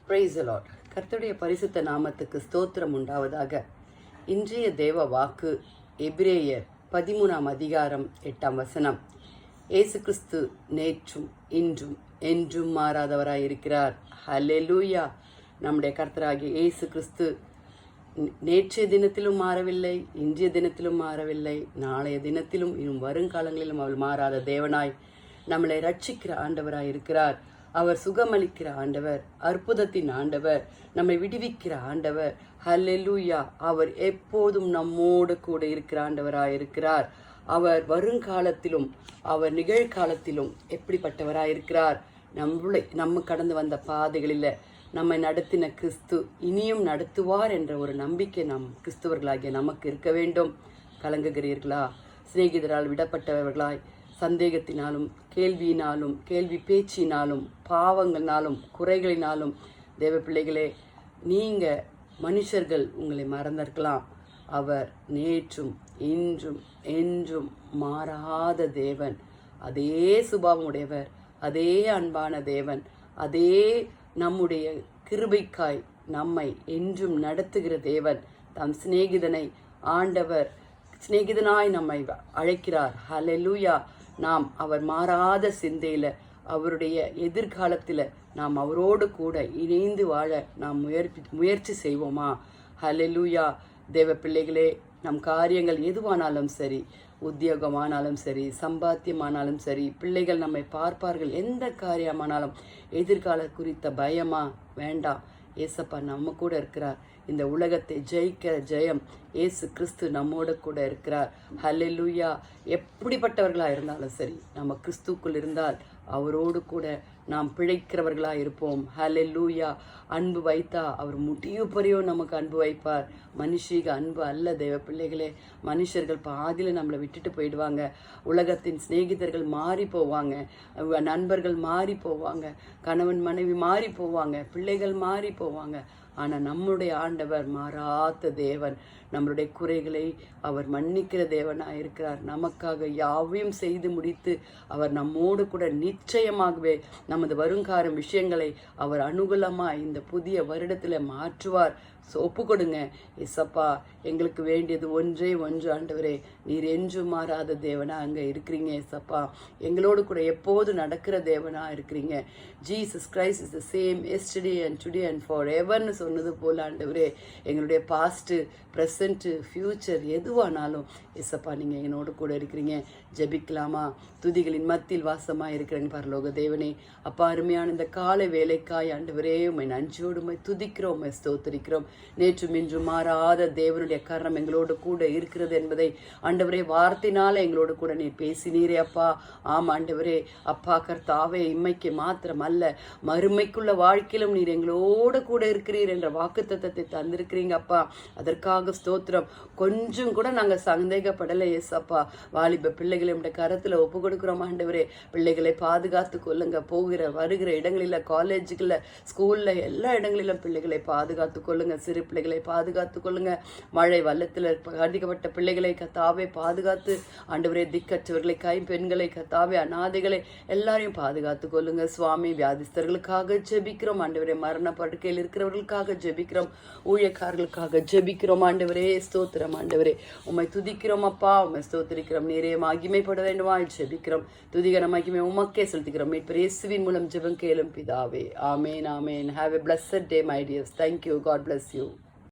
Praise the Lord. கர்த்தருடைய பரிசுத்த நாமத்துக்கு ஸ்தோத்திரம் உண்டாவதாக. இன்றைய தேவ வாக்கு எபிரேயர் 13 அதிகாரம் 8 இயேசு கிறிஸ்து நேற்றும் இன்றும் என்றும் மாறாதவராய் இருக்கிறார். ஹல்லேலூயா. நம்முடைய கர்த்தராகிய இயேசு கிறிஸ்து நேற்றைய தினத்திலும் மாறவில்லை, இன்றைய தினத்திலும் மாறவில்லை, நாளைய தினத்திலும் இன்னும் வருங்காலங்களிலும் அவர் மாறாத தேவனாய் நம்மளை ரட்சிக்கிற ஆண்டவராய் இருக்கிறார். அவர் சுகமளிக்கிற ஆண்டவர், அற்புதத்தின் ஆண்டவர், நம்மை விடுவிக்கிற ஆண்டவர். ஹல்லேலூயா. அவர் எப்போதும் நம்மோடு கூட இருக்கிற ஆண்டவராய் இருக்கிறார். அவர் வருங்காலத்திலும் அவர் நிகழ்காலத்திலும் எப்படிப்பட்டவராயிருக்கிறார்? நம்ம கடந்து வந்த பாதைகளில் நம்மை நடத்தின கிறிஸ்து இனியும் நடத்துவார் என்ற ஒரு நம்பிக்கை நம் கிறிஸ்துவர்களாகிய நமக்கு இருக்க வேண்டும். கலங்குகிறீர்களா? சிநேகிதரால் விடப்பட்டவர்களாய் சந்தேகத்தினாலும் கேள்வியினாலும் கேள்வி பேச்சினாலும் பாவங்களினாலும் குறைகளினாலும் தேவ பிள்ளைகளே, நீங்கள் மனுஷர்கள் உங்களை மறந்திருக்கலாம். அவர் நேற்றும் இன்றும் என்றும் மாறாத தேவன். அதே சுபாவம் உடையவர், அதே அன்பான தேவன், அதே நம்முடைய கிருபைக்காய் நம்மை என்றும் நடத்துகிற தேவன். தம் சிநேகிதனை ஆண்டவர் சிநேகிதனாய் நம்மை அழைக்கிறார். ஹல்லேலூயா. நாம் அவர் மாறாத சிந்தையில் அவருடைய எதிர்காலத்தில் நாம் அவரோடு கூட இணைந்து வாழ நாம் முயற்சி செய்வோமா? ஹல்லேலூயா. தேவ பிள்ளைகளே, நம் காரியங்கள் எதுவானாலும் சரி, உத்தியோகமானாலும் சரி, சம்பாத்தியமானாலும் சரி, பிள்ளைகள் நம்மை பார்ப்பார்கள், எந்த காரியமானாலும் எதிர்கால குறித்த பயமா? வேண்டாம். ஏசப்பா நம்ம கூட இருக்கிறார். இந்த உலகத்தை ஜெயிக்கிற ஜெயம் ஏசு கிறிஸ்து நம்மோட கூட இருக்கிறார். ஹல்லேலூயா. எப்படிப்பட்டவர்களாக இருந்தாலும் சரி, நம்ம கிறிஸ்துக்குள் இருந்தால் அவரோடு கூட நாம் பிழைக்கிறவர்களாக இருப்போம். ஹல்லேலூயா. அன்பு வைத்தா அவர் முடிவு பரியோ நமக்கு அன்பு வைப்பார். மனுஷீக அன்பு அல்ல தேவ பிள்ளைகளே. மனுஷர்கள் பாதியில் நம்மளை விட்டுட்டு போயிடுவாங்க. உலகத்தின் சிநேகிதர்கள் மாறி போவாங்க, நண்பர்கள் மாறி போவாங்க, கணவன் மனைவி மாறி போவாங்க, பிள்ளைகள் மாறி போவாங்க. ஆனால் நம்முடைய ஆண்டவர் மாறாத தேவன். நம்மளுடைய குறைகளை அவர் மன்னிக்கிற தேவனாக இருக்கிறார். நமக்காக யாவையும் செய்து முடித்து அவர் நம்மோடு கூட நிச்சயமாகவே நமது வருங்கால விஷயங்களை அவர் அனுகூலமாக இந்த புதிய வருடத்தில் மாற்றுவார். ஒப்பு கொடுங்க. ஏசப்பா, எங்களுக்கு வேண்டியது ஒன்றே ஒன்று ஆண்டவரே, நீர் என்றும் மாறாத தேவனா அங்கே இருக்கிறீங்க. ஏசப்பா, எங்களோடு கூட எப்போது நடக்கிற தேவனா இருக்கிறீங்க. Jesus Christ is the same yesterday and today and for எவர்னு சொன்னது போல் ஆண்டவரே, எங்களுடைய பாஸ்ட்டு, ப்ரெசண்ட்டு, ஃப்யூச்சர் எதுவானாலும் ஏசப்பா நீங்கள் என்னோடு கூட இருக்கிறீங்க. ஜெபிக்கலாமா? துதிகளின் மத்தியில் வாசமாக இருக்கிறேங்க பரலோக தேவனே. அப்பா, அருமையான இந்த காலை வேலைக்காய் ஆண்டவரே உண்மை நன்றியோடு உண்மை துதிக்கிறோம், உண்மை ஸ்தோத்தரிக்கிறோம். நேற்றும் இன்று மாறாத தேவனுடைய கரணம் எங்களோடு கூட இருக்கிறது என்பதை ஆண்டவரே வார்த்தையினால எங்களோடு கூட நீர் பேசினீரே அப்பா. ஆம் ஆண்டவரே. அப்பா கர்த்தாவே, இம்மைக்கு மாத்திரம் அல்ல, மறுமைக்குள்ள வாழ்க்கையிலும் நீர் எங்களோடு கூட இருக்கிறீர் என்ற வாக்குத்தத்தத்தை தந்திருக்கிறீங்க அப்பா. அதற்காக ஸ்தோத்திரம். கொஞ்சம் கூட நாங்கள் சந்தேகப்படலை ஏசப்பா. வாலிப பிள்ளைகளை உடைய கரத்தில் ஒப்பு கொடுக்குறோம் ஆண்டவரே. பிள்ளைகளை பாதுகாத்து கொள்ளுங்க. போகிற வருகிற இடங்களில், காலேஜுகளில், ஸ்கூலில், எல்லா இடங்களிலும் பிள்ளைகளை பாதுகாத்து கொள்ளுங்க. சிறு பிள்ளைகளை பாதுகாத்து கொள்ளுங்க. மழை வல்லத்தில் பாதிக்கப்பட்ட பிள்ளைகளை கத்தாவே பாதுகாத்து ஆண்டவரே, திக்கற்றவர்களை, கைப்பெண்களை, கத்தாவே அநாதைகளை எல்லாரையும் பாதுகாத்து கொள்ளுங்க சுவாமி. வியாதிஸ்தர்களுக்காக ஜெபிக்கிறோம் ஆண்டவரே. மரண படுக்கையில் இருக்கிறவர்களுக்காக ஜெபிக்கிறோம். ஊழியக்காரர்களுக்காக ஜெபிக்கிறோம் ஆண்டவரே. ஸ்தோத்திரம் ஆண்டவரே. உம்மை துதிக்கிறோம் அப்பா, உம்மை ஸ்தோத்திரிக்கிறோம். நீரே மகிமைப்பட வேண்டுமா ஜெபிக்கிறோம். துதிகர மகிமை உமக்கே செலுத்துகிறோம். மீட்பர் இயேசுவின் மூலம் ஜெபம் கேளும் பிதாவே. ஆமேன், ஆமேன். Have a blessed day, my dears. Thank you. God bless you.